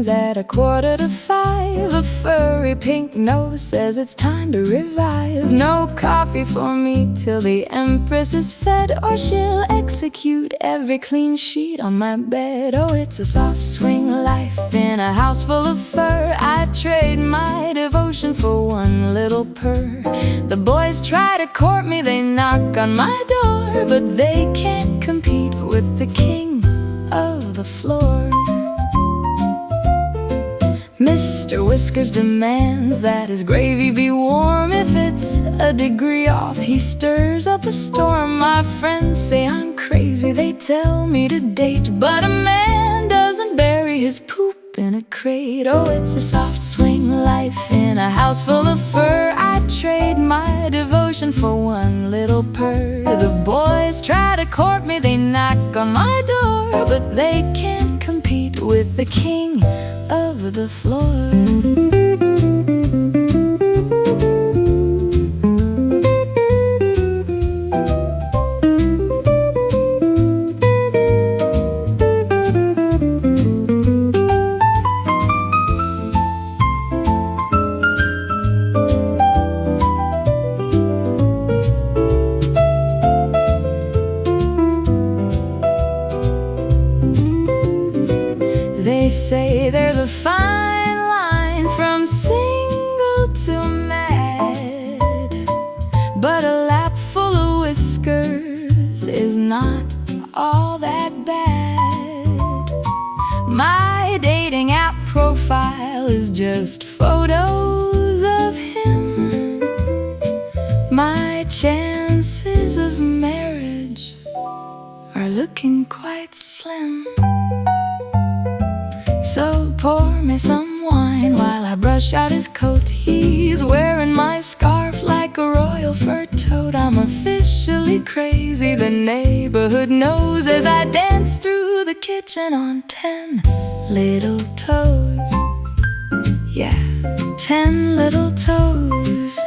rings at 4:45. A furry pink nose says it's time to revive. No coffee for me till the Empress is fed, or she'll execute every clean sheet on my bed. Oh, it's a soft swing life in a house full of fur. I'd trade my devotion for one little purr. The boys try to court me, they knock on my door, but they can't compete with the king of the floor. Mr. Whiskers demands that his gravy be warm. If it's a degree off, he stirs up a storm. My friends say I'm crazy, they tell me to date, but a man doesn't bury his poop in a crate. Oh, it's a soft swing life in a house full of fur. I'd trade my devotion for one little purr. The boys try to court me, they knock on my door, but they can't compete with the king of the floor. They say there's a fine line from single to mad, but a lap full of whiskers is not all that bad. My dating app profile is just photos of him. My chances of marriage are looking quite slim. So pour me some wine while I brush out his coat. He's wearing my scarf like a royal fur toad. I'm officially crazy, the neighborhood knows, as I dance through the kitchen on 10 little toes. Yeah, 10 little toes,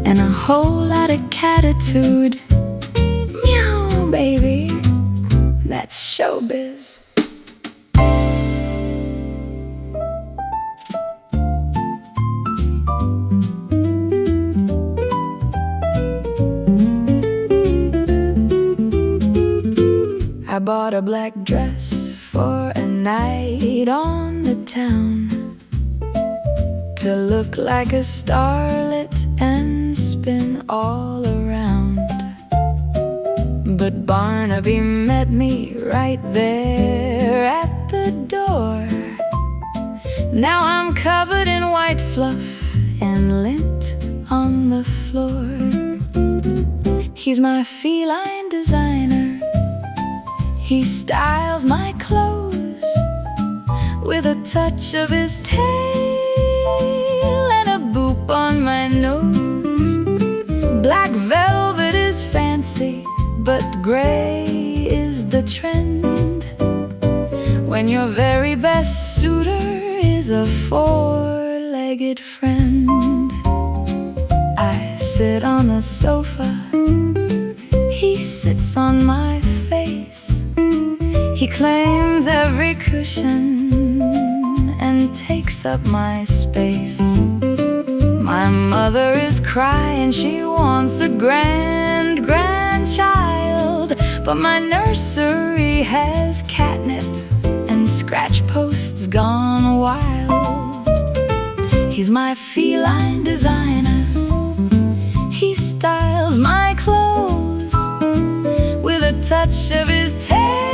and a whole lot of catitude. Meow, baby, that's showbiz. I bought a black dress for a night on the town, to look like a starlet and spin all around. But Barnaby met me right there at the door. Now I'm covered in white fluff and lint on the floor. He's my feline designer. He styles my clothes with a touch of his tail and a boop on my nose. Black velvet is fancy, but gray is the trend, when your very best suitor is a four-legged friend. I sit on the sofa, he sits on my face. He claims every cushion and takes up my space. My mother is crying, she wants a grandchild, but my nursery has catnip and scratch-posts gone wild. He's my feline designer. He styles my clothes with a touch of his tail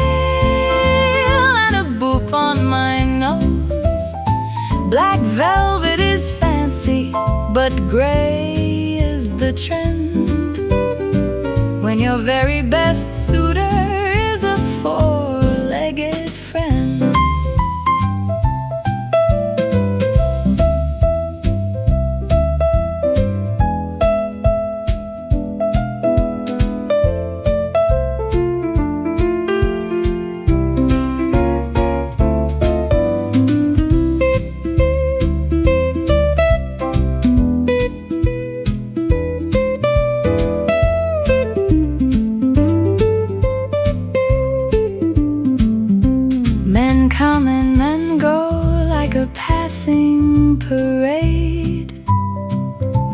on my nose. Black velvet is fancy, but gray is the trend, when your very best suitor is a four-legged friend.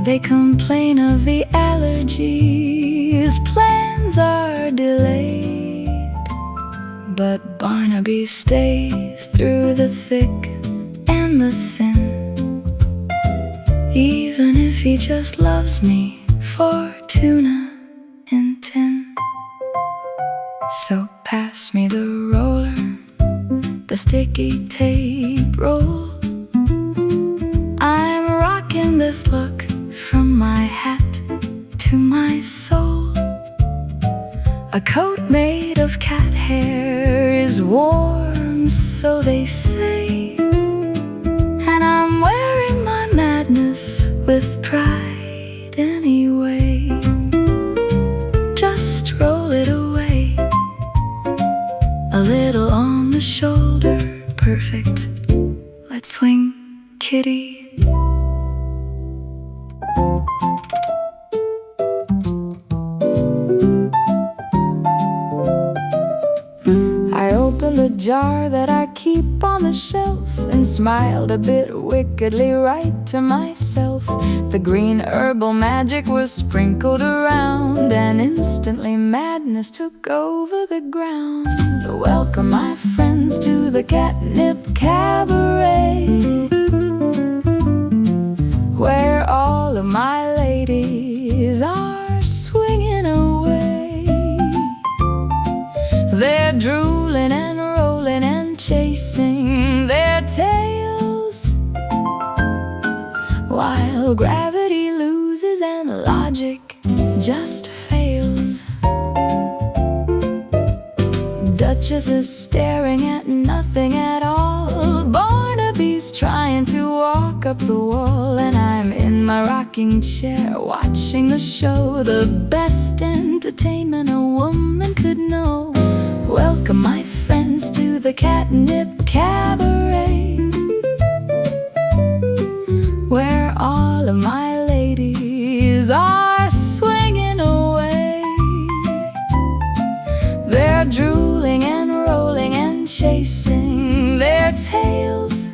They complain of the allergies, plans are delayed, but Barnaby stays through the thick and the thin, even if he just loves me for tuna and tin. So pass me the roller, the sticky tape roll. I'm rocking this look from my hat to my soul. A coat made of cat hair is warm, so they say, and I'm wearing my madness with pride anyway. Just roll it away, a little on the shoulder, perfect. Let's swing, kitty. I opened the jar that I keep on the shelf and smiled a bit wickedly right to myself. The green herbal magic was sprinkled around, and instantly madness took over the ground. Welcome, my friends, to the Catnip Cabaret, where all of my ladies are swinging away. They're drooling and rolling and chasing their tails, while gravity loses and logic just fails. Duchess is staring at nothing at all. Barnaby's trying to walk up the wall, and I'm in my rocking chair watching the show, the best entertainment a woman could know. Welcome, my friends, to the Catnip Cabaret, where all of my ladies are swinging away. They're drooling and rolling and chasing their tails,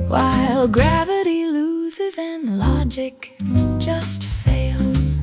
while gravity loses and logic just fails.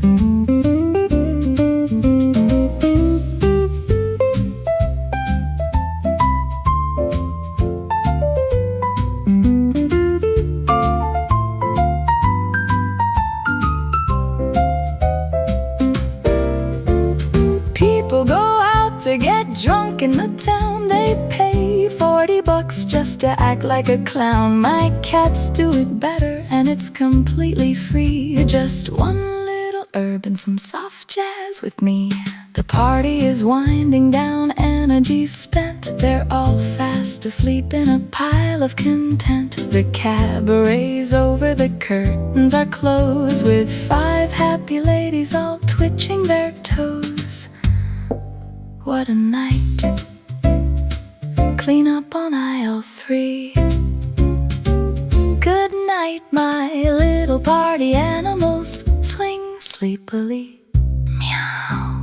People go out to get drunk in the town. They pay $40 just to act like a clown. My cats do it better, and it's completely free. Just one little herb and some soft jazz with me. The party is winding down, energy spent. They're all fast asleep in a pile of content. The cabaret's over, the curtains are closed, with 5 happy ladies all twitching their toes. What a night. Clean up on aisle 3. Good night, my little party animals. Swing sleepily. Meow.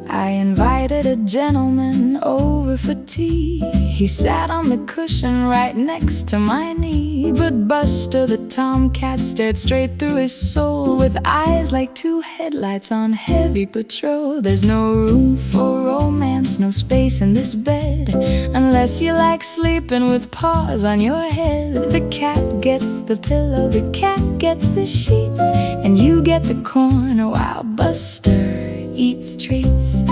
I invited a gentleman over for tea. He sat on the cushion right next to my knee. But Buster the tomcat stared straight through his soul, with eyes like 2 headlights on heavy patrol. There's no room for romance, no space in this bed, unless you like sleeping with paws on your head. The cat gets the pillow, the cat gets the sheets, and you get the corner while Buster eats treats.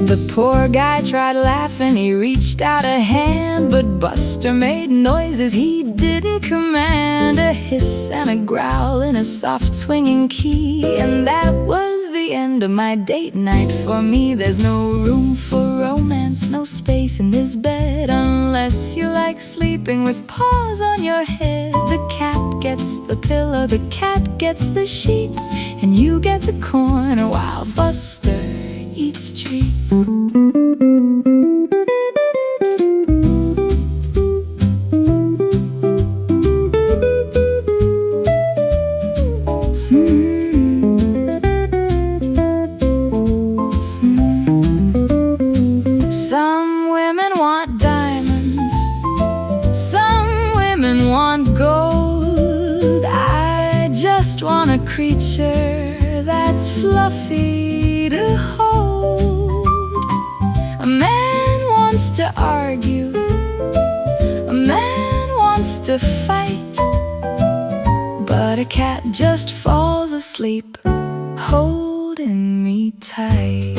The poor guy tried laughing, he reached out a hand, but Buster made noises he didn't command. A hiss and a growl in a soft swinging key, and that was the end of my date night for me. There's no room for romance, no space in this bed, unless you like sleeping with paws on your head. The cat gets the pillow, the cat gets the sheets, and you get the corner while Buster eats treats. just want a creature that's fluffy to hold. A man wants to argue, a man wants to fight, but a cat just falls asleep holding me tight.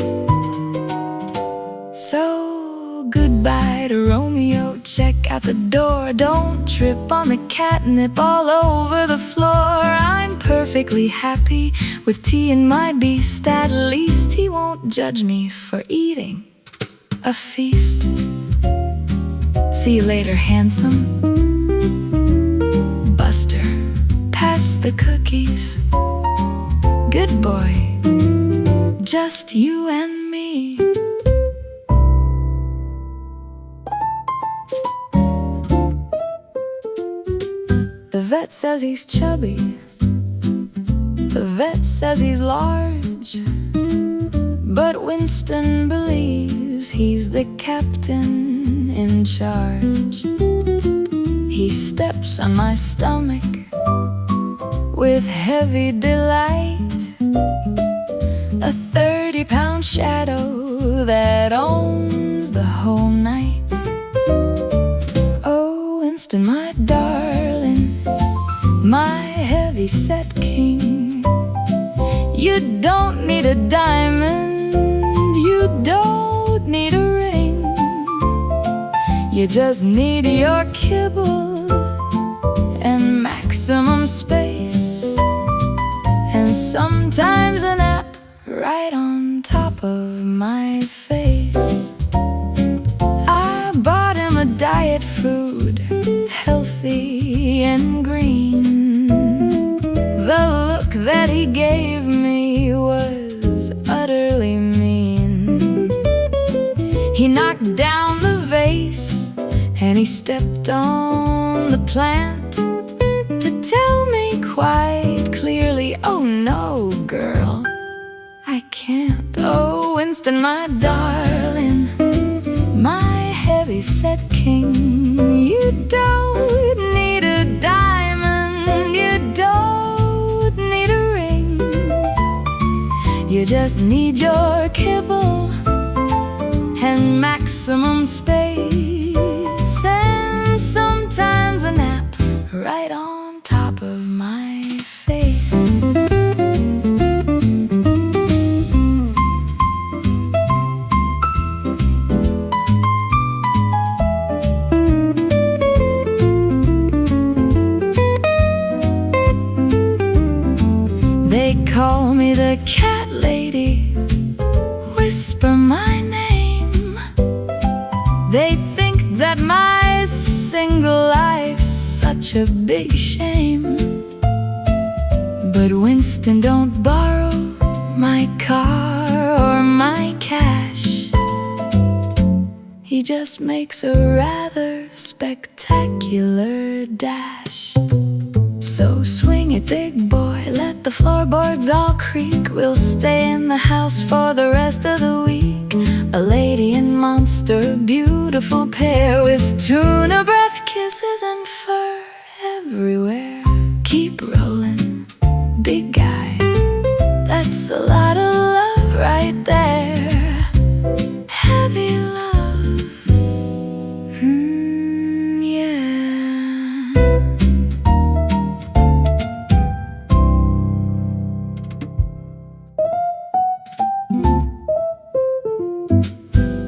So goodbye to Romeo, check out the door. Don't trip on the catnip all over the floor. I'm perfectly happy with tea and my beast. At least he won't judge me for eating a feast. See you later, handsome. Buster, pass the cookies. Good boy, just you and me. The vet says he's chubby, the vet says he's large, but Winston believes he's the captain in charge. He steps on my stomach with heavy delight, a 30-pound shadow that owns the whole night. Oh, Winston, my darling, my heavy-set king, you don't need a diamond, you don't need a ring. You just need your kibble and maximum space, and sometimes a nap right on top of my face. I bought him a diet food, healthy and green. The look that he gave me was utterly mean. He knocked down the vase and he stepped on the plant to tell me quite clearly, oh no, girl, I can't. Oh, Winston, my darling, my heavy-set king, you don't need a diamond, you don't need a ring. You just need your kibble and maximum space, and sometimes a nap right on top of my face. They call me the cat lady, whisper my name. They think that my single life's such a big shame. But Winston don't borrow my car or my cash. He just makes a rather spectacular dash. So swing it, big boy, let the floorboards all creak. We'll stay in the house for the rest of the week. A lady and monster, a beautiful pair, with tuna breath, kisses and fur everywhere. Keep rolling, big guy, that's a lot of love right there. Heavy love, yeah.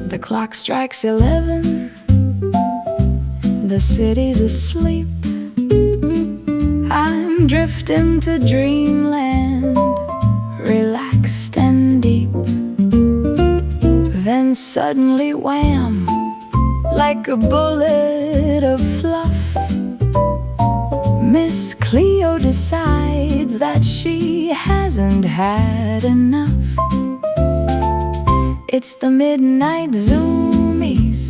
The clock strikes 11, the city's asleep. I'm drifting to dreamland, relaxed and deep. Then suddenly wham, like a bullet of fluff, Miss Cleo decides that she hasn't had enough. It's the Midnight Zoomies,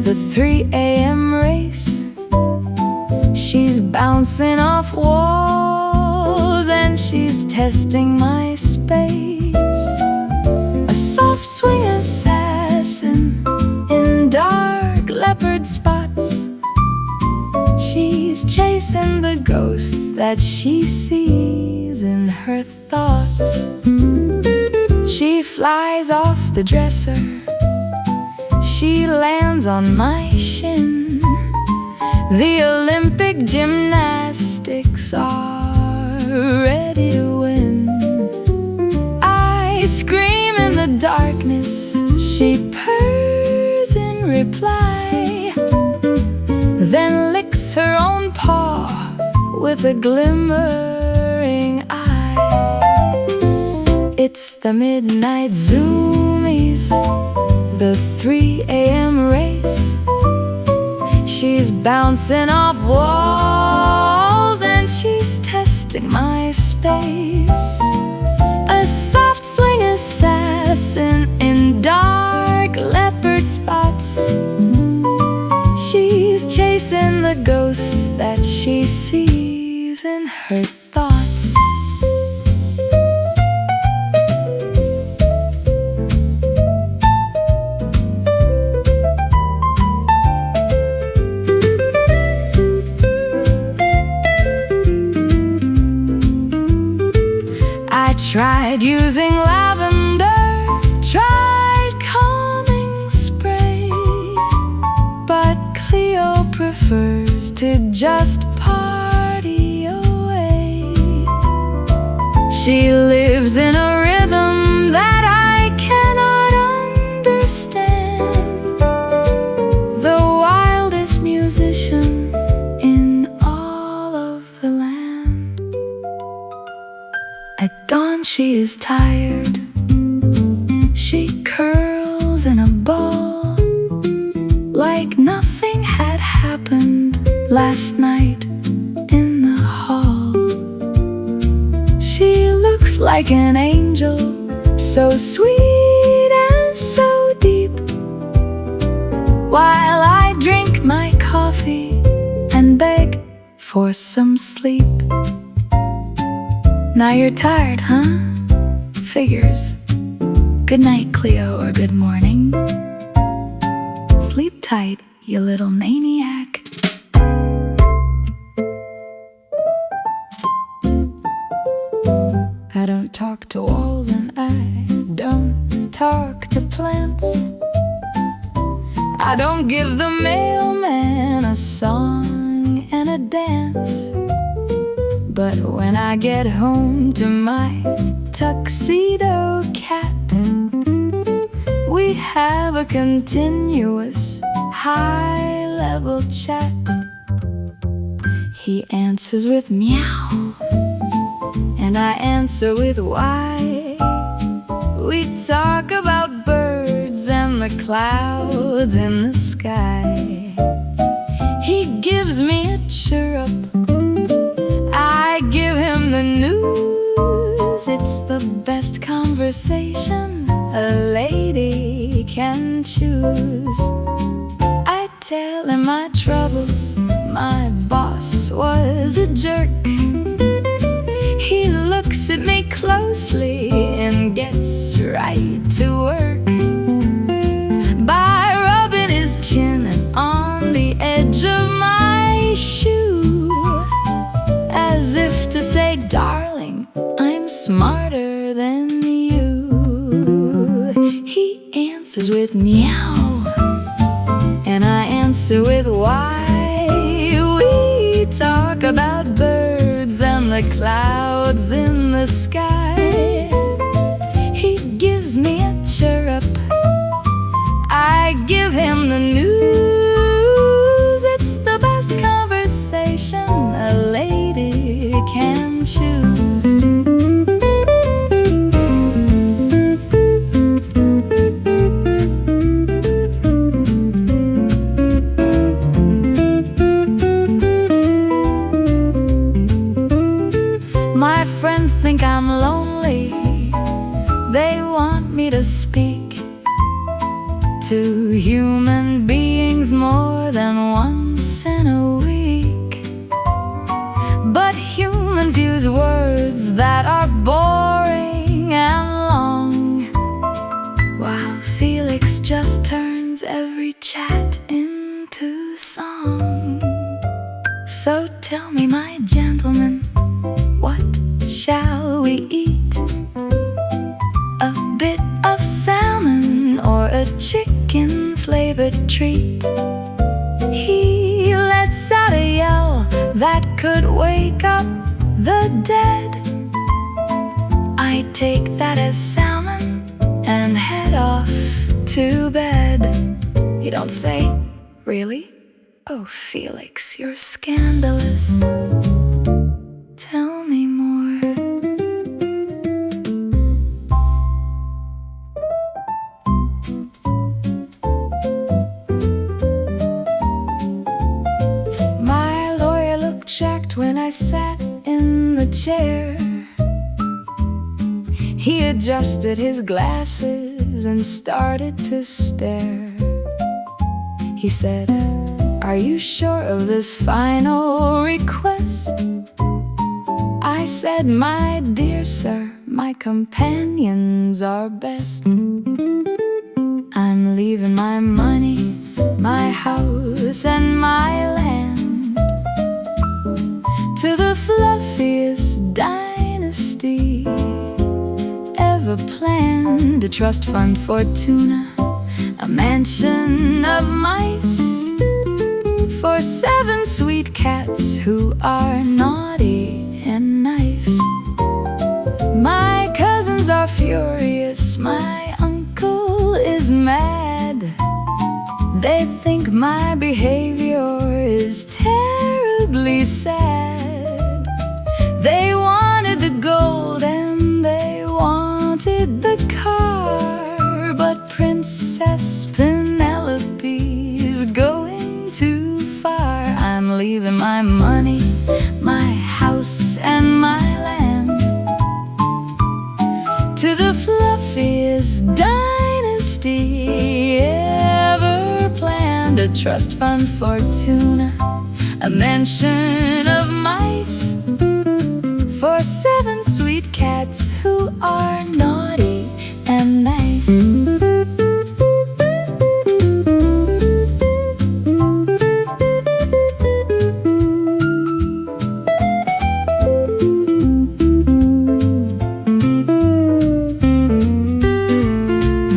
the 3 a.m. race. She's bouncing off walls and she's testing my space. A soft swing assassin in dark leopard spots. She's She's chasing the ghosts that she sees in her thoughts. She flies off the dresser, she lands on my shin. The Olympic gymnastics are ready to win. I scream in the darkness, she purrs in reply, then licks her own paw with a glimmering eye. It's the Midnight Zoomies, the 3 a.m. race. She's bouncing off walls and she's testing my space. A soft swing assassin in dark leopard spots. She's chasing the ghosts that she sees in her thoughts. Tried using lavender, tried calming spray, but Cleo prefers to just party away. She lives in a rhythm that I cannot understand, the wildest musician in all of the land. At dawn she is tired, she curls in a ball, like nothing had happened last night in the hall. She looks like an angel, so sweet and so deep, while I drink my coffee and beg for some sleep. Now you're tired, huh? Figures. Good night, Cleo, or good morning. Sleep tight, you little maniac. I don't talk to walls and I don't talk to plants. I don't give the mailman a song and a dance. But when I get home to my tuxedo cat, we have a continuous high-level chat. He answers with meow, and I answer with why. We talk about birds and the clouds in the sky. He gives me a chirrup, I give him the news. It's the best conversation a lady can choose. I tell him my troubles, my boss was a jerk. He looks at me closely and gets right to work by rubbing his chin on the edge of my shoe, as if to say, darling, I'm smarter than you. He answers with meow, and I answer with why. We talk about birds and the clouds in the sky. He gives me a chirrup, I give him the news. It's the best conversation a lady can choose. My friends think I'm lonely, they want me to speak to human beings more than once in a week. But humans use words that are boring and long, while Felix just turns every chat into song. So shall we eat? A bit of salmon or a chicken-flavored treat? He lets out a yell that could wake up the dead. I take that as salmon and head off to bed. You don't say, really? Oh, Felix, you're scandalous. Tell me more. My lawyer looked shocked when I sat in the chair. He adjusted his glasses and started to stare. He said, "Are you sure of this final request?" I said, "My dear sir, my companions are best. I'm leaving my money, my house and my land to the fluffiest dynasty ever planned. A trust fund for tuna, a mansion of mice for 7 sweet cats who are naughty and nice. My cousins are furious, my uncle is mad. They think my behavior is terribly sad. They wanted the gold and they wanted the car, but Princess Penelope's going too far. I'm leaving my money, my house and my land to the fluffiest dynasty ever planned. A trust fund for tuna, a mansion of mice for 7 sweet cats who are naughty and nice.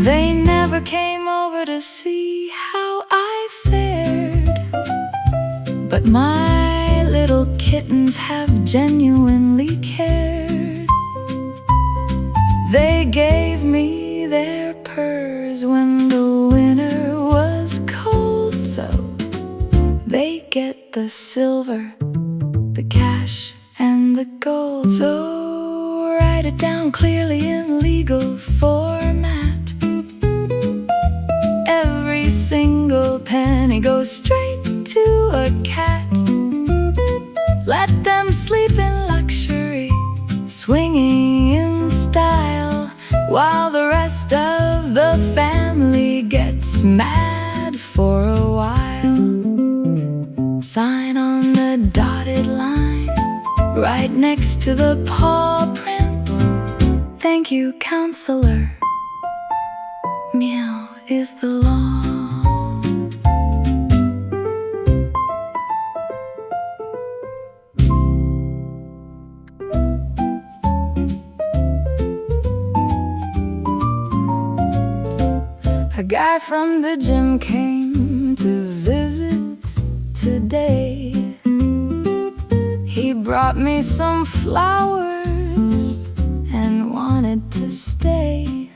They never came over to see how I fared, but my little kittens have genuinely cared. They gave me their purrs when the winter was cold, so they get the silver, the cash and the gold. So write it down clearly in legal format. Every single penny goes straight to a cat. Let them sleep in luxury, swinging in style, while the rest of the family gets mad for a while. Sign on the dotted line, right next to the paw print. Thank you, counselor. Meow is the law. A guy from the gym came to visit today. He brought me some flowers and wanted to stay.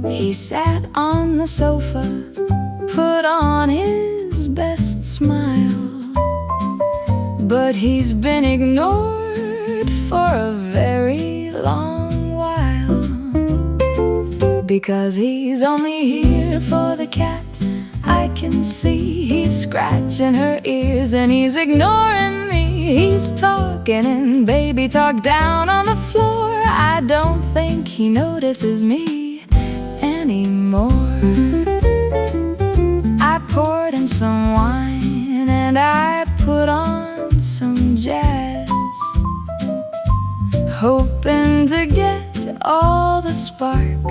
He sat on the sofa, put on his best smile, but he's been ignored for a very long while, because he's only here for the cat. I can see he's scratching her ears and he's ignoring me. He's talking in baby talk down on the floor. I don't think he notices me anymore. I poured him some wine and I put on some jazz, hoping to get all the spark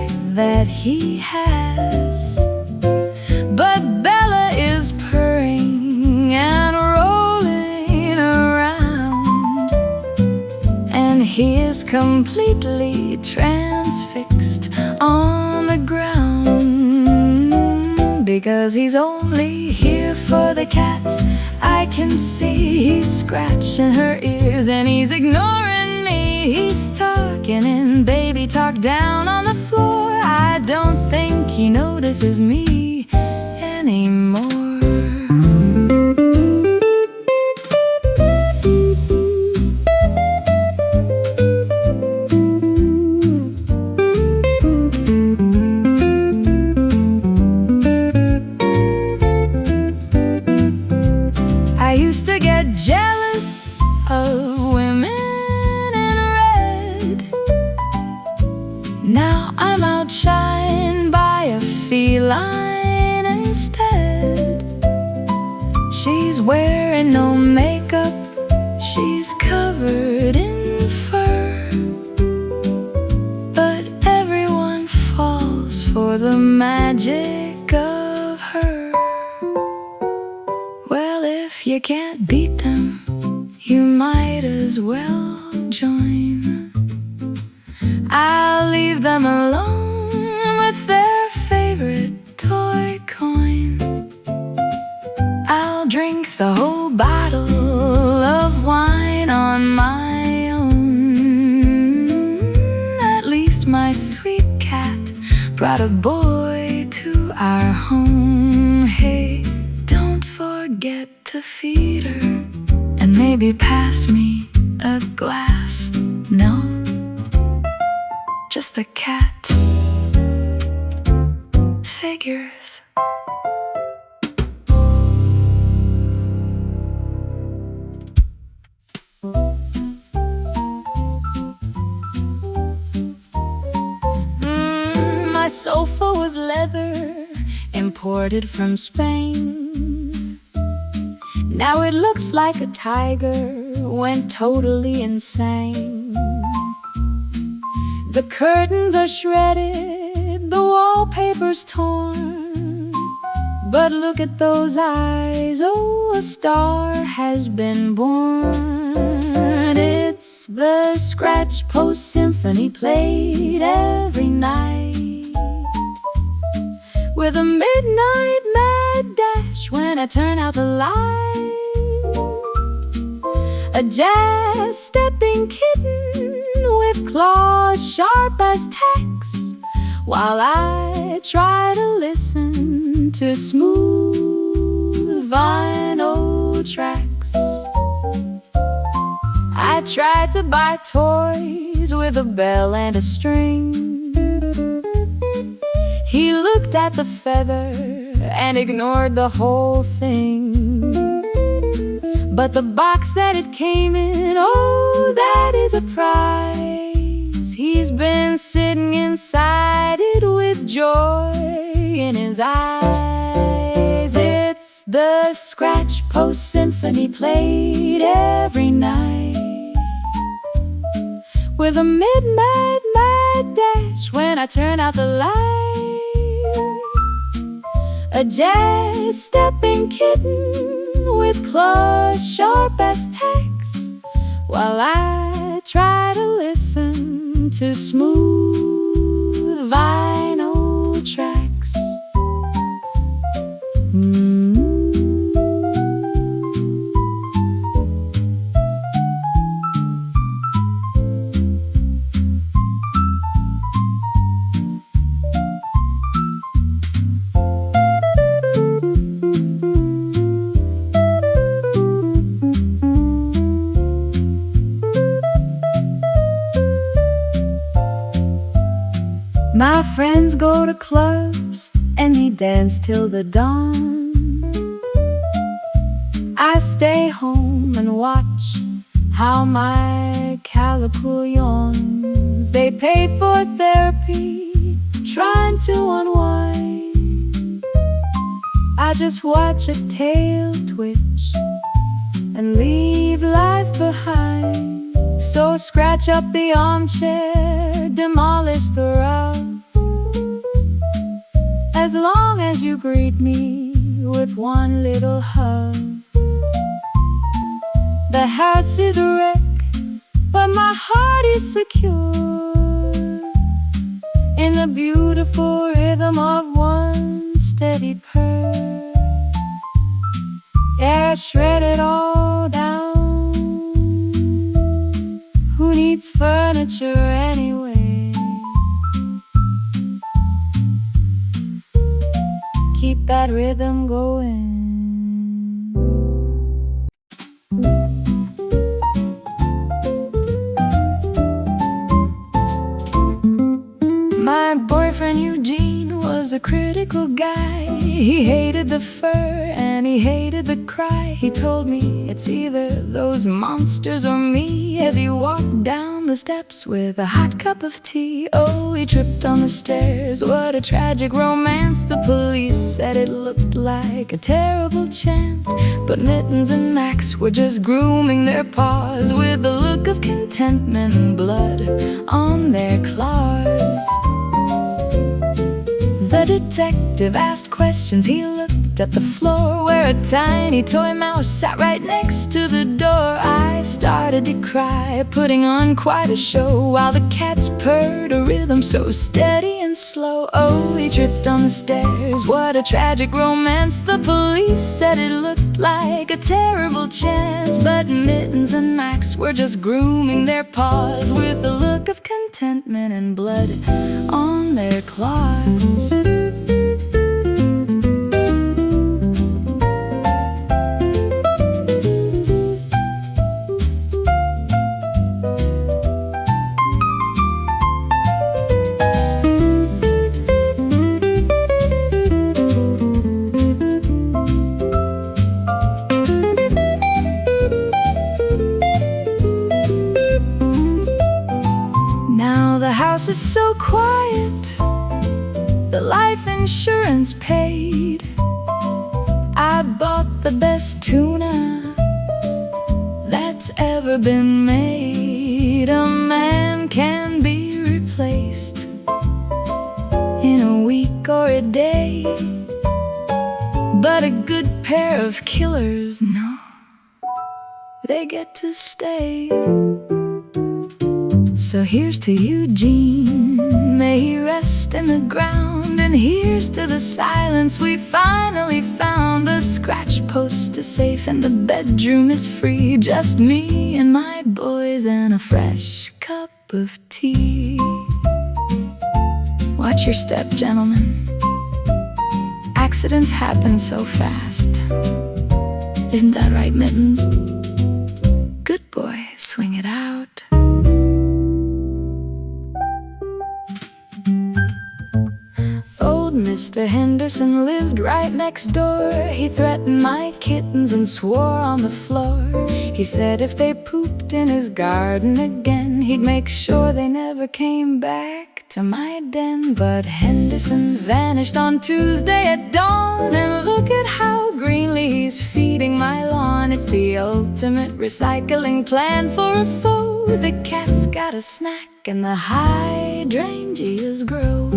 that he has. But Bella is purring and rolling around, and and he is completely transfixed on the ground, because he's only here for the cat. I can see he's scratching her ears and he's ignoring me. He's talking in baby talk down on the floor. I don't think he notices me anymore. I used to get jealous of women in red. Now I'm outshined by a feline instead. She's wearing no makeup, she's covered in fur, but everyone falls for the magic of her. Well, if you can't beat them, you might as well join. I'll leave them alone with their favorite toy coin. I'll drink the whole bottle of wine on my own. At least my sweet cat brought a boy to our home. Hey, don't forget to feed her and maybe pass me a glass. No, just the cat figures. My sofa was leather, imported from Spain. Now it looks like a tiger went totally insane. The curtains are shredded, the wallpaper's torn, but look at those eyes, oh, a star has been born. It's the Scratch-Post Symphony played every night, with a midnight mad dash when I turn out the light. A jazz-stepping kitten with claws sharp as tacks, while I try to listen to smooth vinyl tracks. I tried to buy toys with a bell and a string. He looked at the feather and ignored the whole thing. But the box that it came in, oh, that is a prize. He's been sitting inside it with joy in his eyes. It's the Scratch-Post Symphony played every night, with a midnight mad dash when I turn out the light. A jazz-stepping kitten with claws sharp as tacks, while I try to listen to smooth vinyl tracks. My friends go to clubs and they dance till the dawn. I stay home and watch how my calico yawns. They pay for therapy, trying to unwind. I just watch a tail twitch and leave life behind. So scratch up the armchair, demolish the rug, as long as you greet me with one little hug. The house is a wreck, but my heart is secure in the beautiful rhythm of one steady purr. Yeah, shred it all down. Who needs furniture anyway? Keep that rhythm going. My boyfriend Eugene was a critical guy. He hated the fur and he hated the cry. He told me it's either those monsters or me as he walked down the steps with a hot cup of tea. Oh, he tripped on the stairs, what a tragic romance. The police said it looked like a terrible chance, but Mittens and Max were just grooming their paws with a look of contentment and blood on their claws. The detective asked questions. He looked at the floor where a tiny toy mouse sat right next to the door. I started to cry, putting on quite a show, while the cats purred a rhythm so steady and slow. Oh, he tripped on the stairs, what a tragic romance. The police said it looked like a terrible chance, but Mittens and Max were just grooming their paws with a look of contentment and blood on their claws. Is so quiet, the life insurance paid. I bought the best tuna that's ever been made. A man can be replaced in a week or a day, but a good pair of killers, no, they get to stay. So here's to Eugene, may he rest in the ground. And here's to the silence we finally found. The scratch-post is safe and the bedroom is free. Just me and my boys and a fresh cup of tea. Watch your step, gentlemen. Accidents happen so fast. Isn't that right, Mittens? Good boy, swing it out. Mr. Henderson lived right next door. He threatened my kittens and swore on the floor. He said if they pooped in his garden again, he'd make sure they never came back to my den. But Henderson vanished on Tuesday at dawn, and look at how greenly he's feeding my lawn. It's the ultimate recycling plan for a foe. The cat's got a snack and the hydrangeas grow.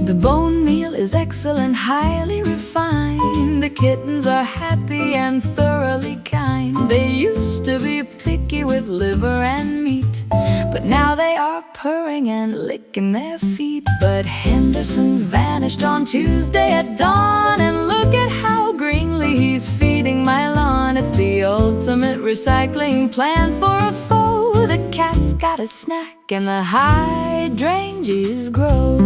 The bone meal is excellent, highly refined. The kittens are happy and thoroughly kind. They used to be picky with liver and meat, but now they are purring and licking their feet. But Henderson vanished on Tuesday at dawn, and look at how greenly he's feeding my lawn. It's the ultimate recycling plan for a foe. The cat's got a snack and the hydrangeas grow.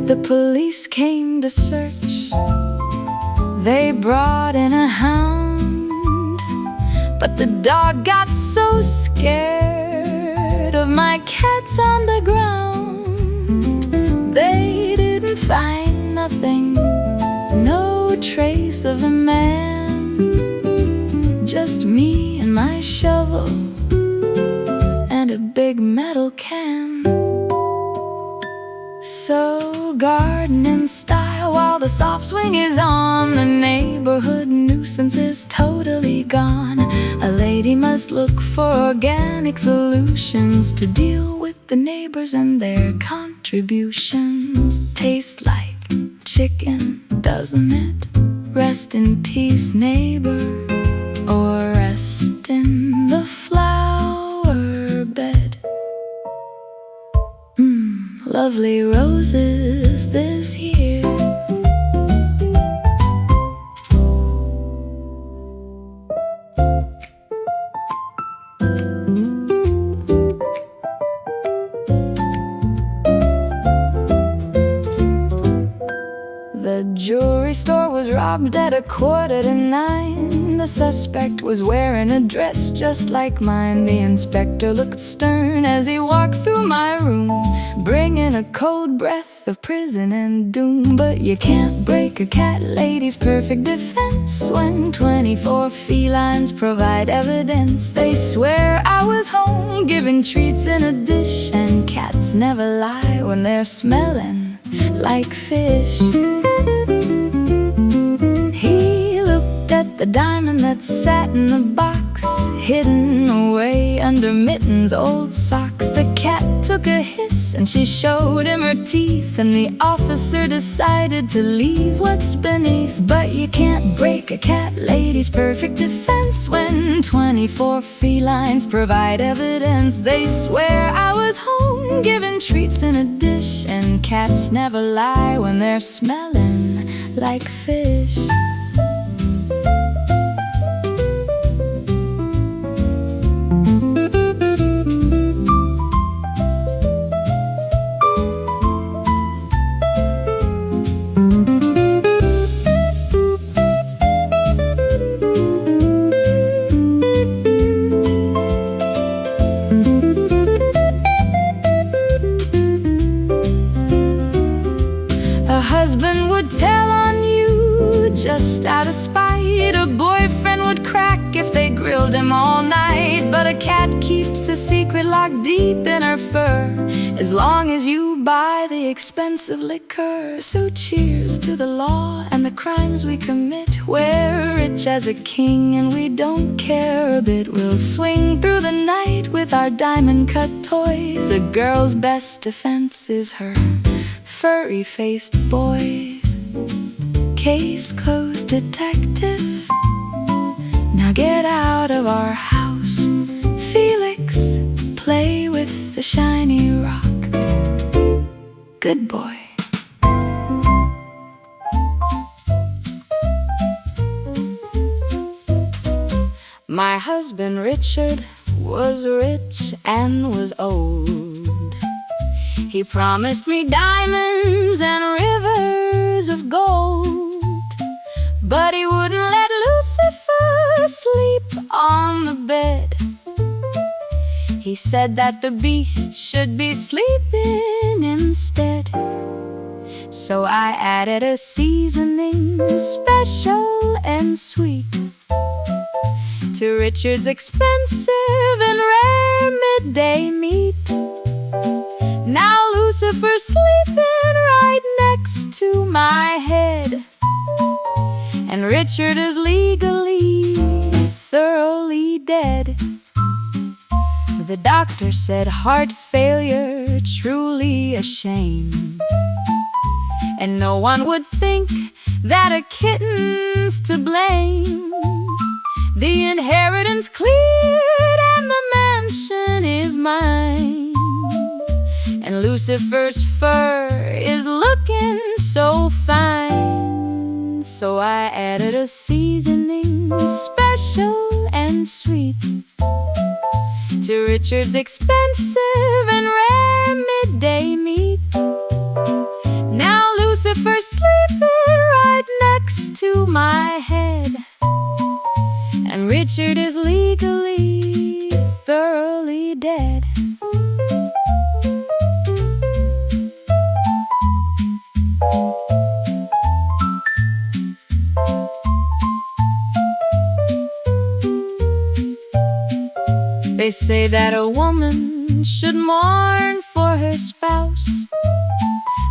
The police came to search. They brought in a hound, but the dog got so scared of my cats on the ground. They didn't find nothing, no trace of a man, just me and my shovel the soft swing is on, the neighborhood nuisance is totally gone. A lady must look for organic solutions to deal with the neighbors and their contributions. Tastes like chicken, doesn't it? Rest in peace, neighbor, or rest in the flower bed. Lovely roses this year. The jewelry store was robbed at 9:15. The suspect was wearing a dress just like mine. The inspector looked stern as he walked through my room, bringing a cold breath of prison and doom. But you can't break a cat lady's perfect defense when 24 felines provide evidence. They swear I was home giving treats in a dish, and cats never lie when they're smelling like fish. He looked at the diamond that sat in the box, hidden away under Mitten's old socks. The cat took a hiss and she showed him her teeth, and the officer decided to leave what's beneath. But you can't break a cat lady's perfect defense when 24 felines provide evidence. They swear I was home giving treats in a dish, and cats never lie when they're smelling like fish. A husband would tell on you just out of spite. A boyfriend would crack if they grilled him all night. But a cat keeps a secret locked deep in her fur, as long as you buy the expensive liquor. So cheers to the law and the crimes we commit. We're rich as a king and we don't care a bit. We'll swing through the night with our diamond-cut toys. A girl's best defense is her furry-faced boys. Case closed, detective. Now get out of our house, Felix. Play with the shiny rock. Good boy. My husband Richard was rich and was old. He promised me diamonds and rivers of gold, but he wouldn't let Lucifer sleep on the bed. He said that the beast should be sleeping instead. So I added a seasoning special and sweet to Richard's expensive and rare midday meat. Now Lucifer's sleeping right next to my head, and Richard is legally, thoroughly dead. The doctor said heart failure, truly a shame, and no one would think that a kitten's to blame. The inheritance cleared and the mansion is mine, and Lucifer's fur is looking so fine. So I added a seasoning special and sweet to Richard's expensive and rare midday meat. Now Lucifer's sleeping right next to my head, and Richard is legally, thoroughly dead. They say that a woman should mourn for her spouse,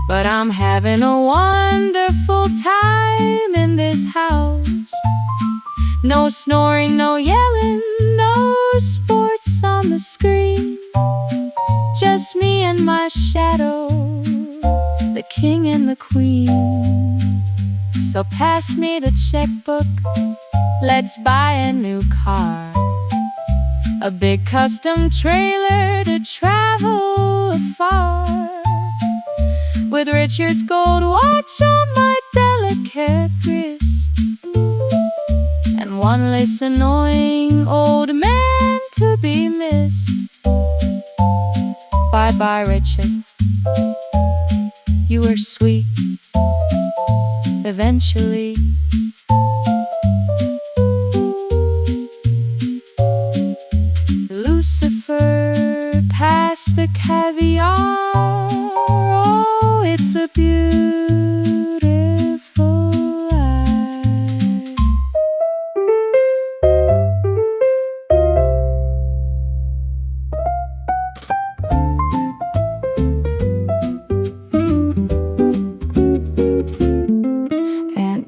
but I'm having a wonderful time in this house. No snoring, no yelling, no sports on the screen. Just me and my shadow, the king and the queen. So pass me the checkbook, let's buy a new car, a big custom trailer to travel afar, with Richard's gold watch on my delicate wrist, and one less annoying old man to be missed. Bye-bye, Richard. You were sweet. Eventually, Lucifer passed the caviar. Oh, it's a beautiful life.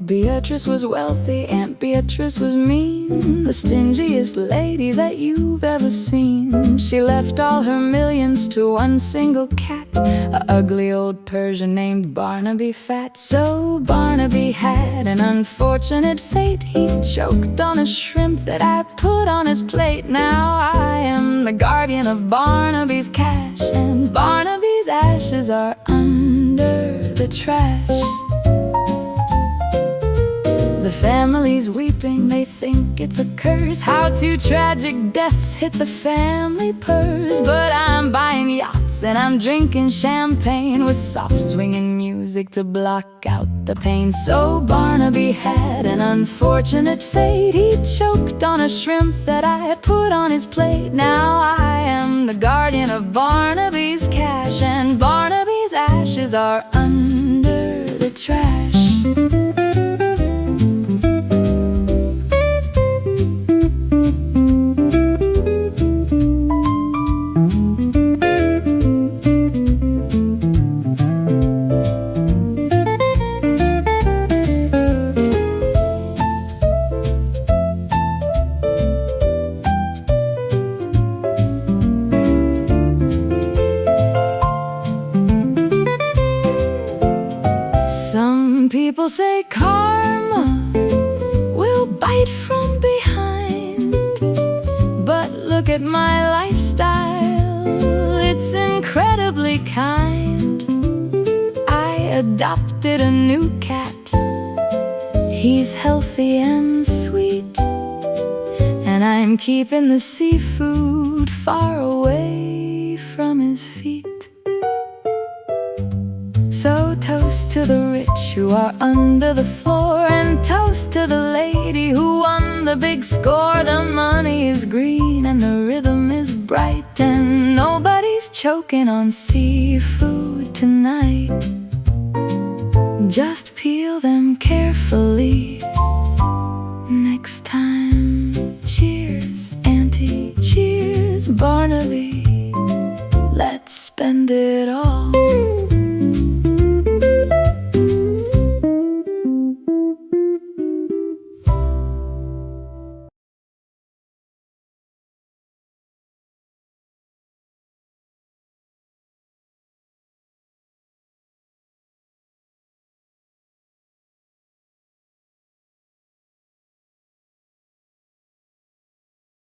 Beatrice was wealthy, Aunt Beatrice was mean, the stingiest lady that you've ever seen. She left all her millions to one single cat, a ugly old Persian named Barnaby Fat. So Barnaby had an unfortunate fate. He choked on a shrimp that I put on his plate. Now I am the guardian of Barnaby's cash, and Barnaby's ashes are under the trash. The family's weeping, they think it's a curse, how two tragic deaths hit the family purse. But I'm buying yachts and I'm drinking champagne, with soft swinging music to block out the pain. So Barnaby had an unfortunate fate. He choked on a shrimp that I had put on his plate. Now I am the guardian of Barnaby's cash, and Barnaby's ashes are under the trash. People say karma will bite from behind, but look at my lifestyle, it's incredibly kind. I adopted a new cat, he's healthy and sweet, and I'm keeping the seafood far away from his feet. So toast to the rich who are under the floor, and toast to the lady who won the big score. The money is green and the rhythm is bright, and nobody's choking on seafood tonight. Just peel them carefully next time. Cheers, Auntie, cheers, Barnaby. Let's spend it